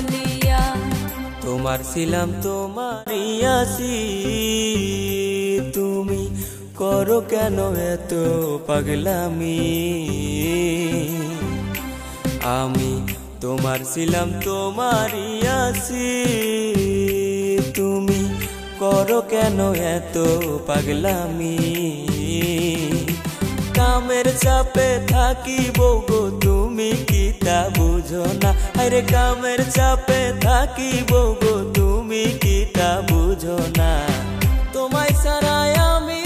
বলিয়া। তোমার ছিলাম তোমারই আছি, তুমি করো কেন এত পাগলামি। আমি তোমার ছিলাম তোমারই আছি, তুমি করো কেন এত পাগলামি। কামের চাপে থাকি বউগো তুমি কি তা বুঝো না। আরে কামের চাপে থাকি বউগো তুমি কি তা বুঝো না। তোমায় ছাড়াই আমি